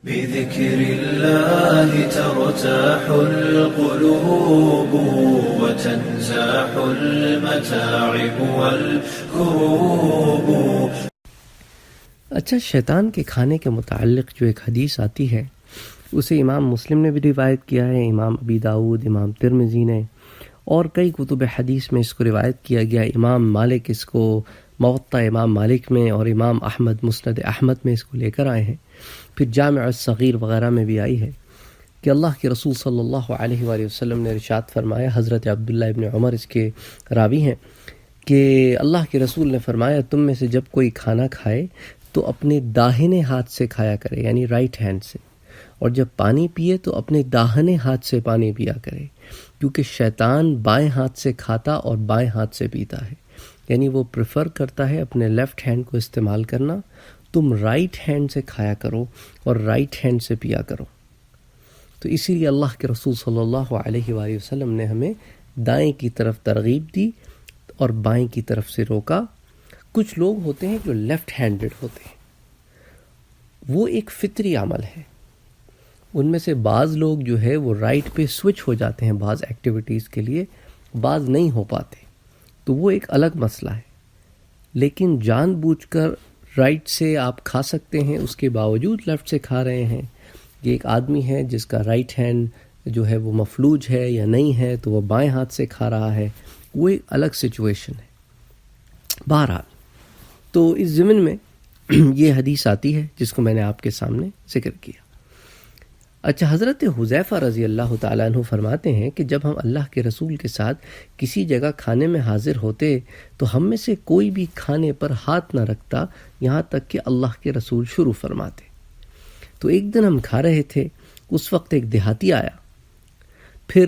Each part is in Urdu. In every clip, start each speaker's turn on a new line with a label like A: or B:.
A: بذكر الله ترتاح القلوب وتنزاح المتاعب والكروب.
B: اچھا، شیطان کے کھانے کے متعلق جو ایک حدیث آتی ہے اسے امام مسلم نے بھی روایت کیا ہے، امام ابی داؤد، امام ترمذی نے، اور کئی کتب حدیث میں اس کو روایت کیا گیا. امام مالک اس کو موطا امام مالک میں اور امام احمد مسند احمد میں اس کو لے کر آئے ہیں. پھر جامع الصغیر وغیرہ میں بھی آئی ہے کہ اللہ کے رسول صلی اللہ علیہ وآلہ وسلم نے ارشاد فرمایا، حضرت عبداللہ ابن عمر اس کے راوی ہیں، کہ اللہ کے رسول نے فرمایا تم میں سے جب کوئی کھانا کھائے تو اپنے داہنے ہاتھ سے کھایا کرے، یعنی رائٹ ہینڈ سے، اور جب پانی پیے تو اپنے داہنے ہاتھ سے پانی پیا کرے، کیونکہ شیطان بائیں ہاتھ سے کھاتا اور بائیں ہاتھ سے پیتا ہے، یعنی وہ پریفر کرتا ہے اپنے لیفٹ ہینڈ کو استعمال کرنا. تم رائٹ ہینڈ سے کھایا کرو اور رائٹ ہینڈ سے پیا کرو. تو اسی لیے اللہ کے رسول صلی اللہ علیہ وآلہ وسلم نے ہمیں دائیں کی طرف ترغیب دی اور بائیں کی طرف سے روکا. کچھ لوگ ہوتے ہیں جو لیفٹ ہینڈڈ ہوتے ہیں، وہ ایک فطری عمل ہے. ان میں سے بعض لوگ جو ہے وہ رائٹ پہ سوئچ ہو جاتے ہیں بعض ایکٹیویٹیز کے لیے، بعض نہیں ہو پاتے، تو وہ ایک الگ مسئلہ ہے. لیکن جان بوجھ کر رائٹ سے آپ کھا سکتے ہیں، اس کے باوجود لیفٹ سے کھا رہے ہیں. یہ ایک آدمی ہے جس کا رائٹ ہینڈ جو ہے وہ مفلوج ہے یا نہیں ہے، تو وہ بائیں ہاتھ سے کھا رہا ہے، وہ ایک الگ سچویشن ہے. بہرحال تو اس ضمن میں یہ حدیث آتی ہے جس کو میں نے آپ کے سامنے ذکر کیا. اچھا، حضرت حذیفہ رضی اللہ تعالیٰ عنہ فرماتے ہیں کہ جب ہم اللہ کے رسول کے ساتھ کسی جگہ کھانے میں حاضر ہوتے تو ہم میں سے کوئی بھی کھانے پر ہاتھ نہ رکھتا یہاں تک کہ اللہ کے رسول شروع فرماتے. تو ایک دن ہم کھا رہے تھے، اس وقت ایک دیہاتی آیا، پھر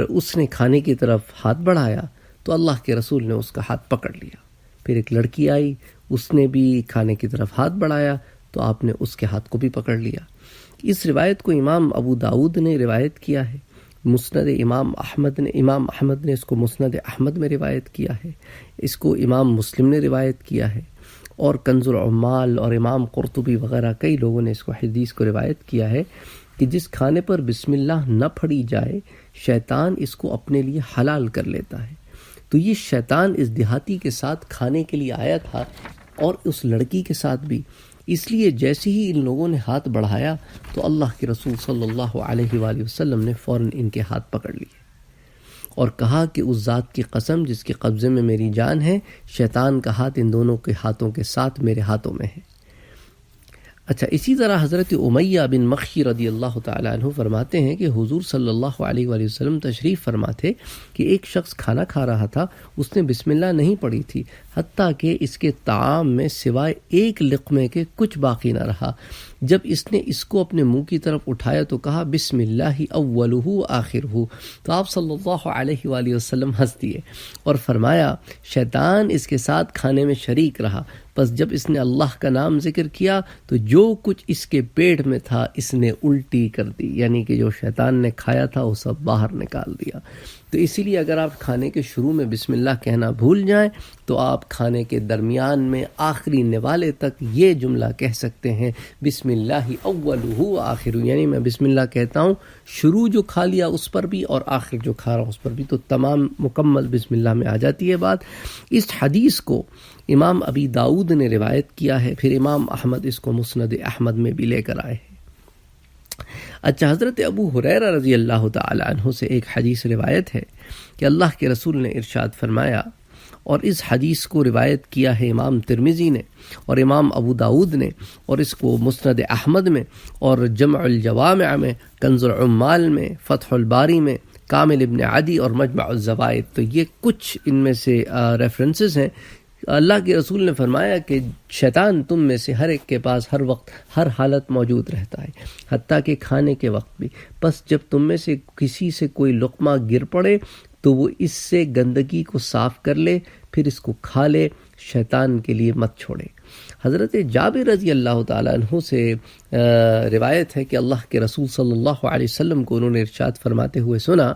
B: اس نے کھانے کی طرف ہاتھ بڑھایا تو اللہ کے رسول نے اس کا ہاتھ پکڑ لیا. پھر ایک لڑکی آئی، اس نے بھی کھانے کی طرف ہاتھ بڑھایا تو آپ نے اس کے ہاتھ کو بھی پکڑ لیا. اس روایت کو امام ابو داؤد نے روایت کیا ہے، مسند امام احمد نے اس کو مسند احمد میں روایت کیا ہے، اس کو امام مسلم نے روایت کیا ہے، اور کنز العمال اور امام قرطبی وغیرہ کئی لوگوں نے اس کو حدیث کو روایت کیا ہے کہ جس کھانے پر بسم اللہ نہ پڑھی جائے شیطان اس کو اپنے لیے حلال کر لیتا ہے. تو یہ شیطان اس دیہاتی کے ساتھ کھانے کے لیے آیا تھا اور اس لڑکی کے ساتھ بھی. اس لیے جیسے ہی ان لوگوں نے ہاتھ بڑھایا تو اللہ کے رسول صلی اللہ علیہ وآلہ وسلم نے فوراً ان کے ہاتھ پکڑ لیے اور کہا کہ اس ذات کی قسم جس کے قبضے میں میری جان ہے، شیطان کا ہاتھ ان دونوں کے ہاتھوں کے ساتھ میرے ہاتھوں میں ہے. اچھا، اسی طرح حضرت امیہ بن مخی رضی اللہ تعالیٰ عنہ فرماتے ہیں کہ حضور صلی اللہ علیہ وآلہ وسلم تشریف فرما تھے کہ ایک شخص کھانا کھا رہا تھا، اس نے بسم اللہ نہیں پڑھی تھی، حتیٰ کہ اس کے طعام میں سوائے ایک لقمے کے کچھ باقی نہ رہا. جب اس نے اس کو اپنے منہ کی طرف اٹھایا تو کہا بسم اللہ اولہ آخرہ، تو آپ صلی اللہ علیہ وآلہ وسلم ہنس دیے اور فرمایا شیطان اس کے ساتھ کھانے میں شریک رہا، پس جب اس نے اللہ کا نام ذکر کیا تو جو کچھ اس کے پیٹ میں تھا اس نے الٹی کر دی، یعنی کہ جو شیطان نے کھایا تھا وہ سب باہر نکال دیا. تو اسی لیے اگر آپ کھانے کے شروع میں بسم اللہ کہنا بھول جائیں تو آپ کھانے کے درمیان میں آخری نوالے تک یہ جملہ کہہ سکتے ہیں بسم اللہ اولہ آخرہ، یعنی میں بسم اللہ کہتا ہوں شروع جو کھا لیا اس پر بھی اور آخر جو کھا رہا ہوں اس پر بھی، تو تمام مکمل بسم اللہ میں آ جاتی ہے بات. اس حدیث کو امام ابی داؤد نے روایت کیا ہے، پھر امام احمد اس کو مسند احمد میں بھی لے کر آئے ہیں. اچھا، حضرت ابو ہریرہ رضی اللہ تعالی عنہ سے ایک حدیث روایت ہے کہ اللہ کے رسول نے ارشاد فرمایا، اور اس حدیث کو روایت کیا ہے امام ترمذی نے اور امام ابو داؤد نے، اور اس کو مسند احمد میں اور جمع الجوامع میں، کنز العمال میں، فتح الباری میں، کامل ابن عدی اور مجمع الزوائد. تو یہ کچھ ان میں سے ریفرنسز ہیں. اللہ کے رسول نے فرمایا کہ شیطان تم میں سے ہر ایک کے پاس ہر وقت ہر حالت موجود رہتا ہے، حتیٰ کہ کھانے کے وقت بھی. پس جب تم میں سے کسی سے کوئی لقمہ گر پڑے تو وہ اس سے گندگی کو صاف کر لے، پھر اس کو کھا لے، شیطان کے لیے مت چھوڑے. حضرت جابر رضی اللہ تعالیٰ عنہ سے روایت ہے کہ اللہ کے رسول صلی اللہ علیہ وسلم کو انہوں نے ارشاد فرماتے ہوئے سنا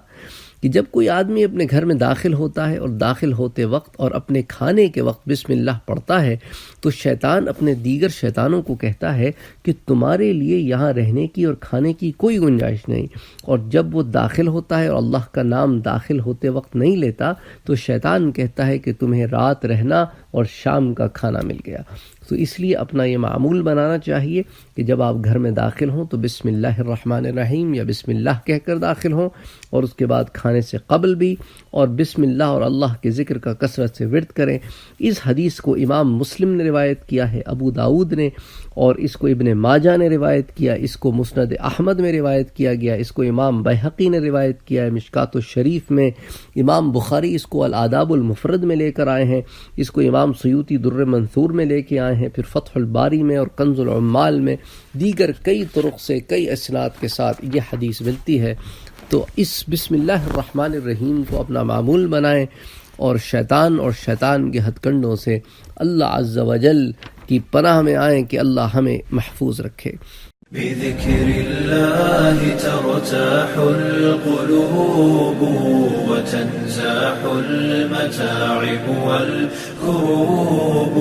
B: کہ جب کوئی آدمی اپنے گھر میں داخل ہوتا ہے اور داخل ہوتے وقت اور اپنے کھانے کے وقت بسم اللہ پڑھتا ہے تو شیطان اپنے دیگر شیطانوں کو کہتا ہے کہ تمہارے لیے یہاں رہنے کی اور کھانے کی کوئی گنجائش نہیں، اور جب وہ داخل ہوتا ہے اور اللہ کا نام داخل ہوتے وقت نہیں لیتا تو شیطان کہتا ہے کہ تمہیں رات رہنا اور شام کا کھانا مل گیا۔ تو اس لیے اپنا یہ معمول بنانا چاہیے کہ جب آپ گھر میں داخل ہوں تو بسم اللہ الرحمن الرحیم یا بسم اللہ کہہ کر داخل ہوں، اور اس کے بعد کھانے سے قبل بھی اور بسم اللہ اور اللہ کے ذکر کا کثرت سے ورد کریں۔ اس حدیث کو امام مسلم نے روایت کیا ہے، ابو داؤد نے، اور اس کو ابن ماجہ نے روایت کیا، اس کو مسند احمد میں روایت کیا گیا، اس کو امام بیہقی نے روایت کیا ہے مشکات الشریف میں، امام بخاری اس کو الآداب المفرد میں لے کر آئے ہیں، اس کو امام سیوطی در منثور میں لے کے آئے ہیں، پھر فتح الباری میں اور کنز العمال میں دیگر کئی طرق سے کئی اسناد کے ساتھ یہ حدیث ملتی ہے۔ تو اس بسم اللہ الرحمن الرحیم کو اپنا معمول بنائیں اور شیطان کے ہتھ کنڈوں سے اللہ عز و جل کی پناہ میں آئیں کہ اللہ ہمیں محفوظ رکھے۔
A: بذكر الله ترتاح القلوب وتنزاح المتاعب والكروب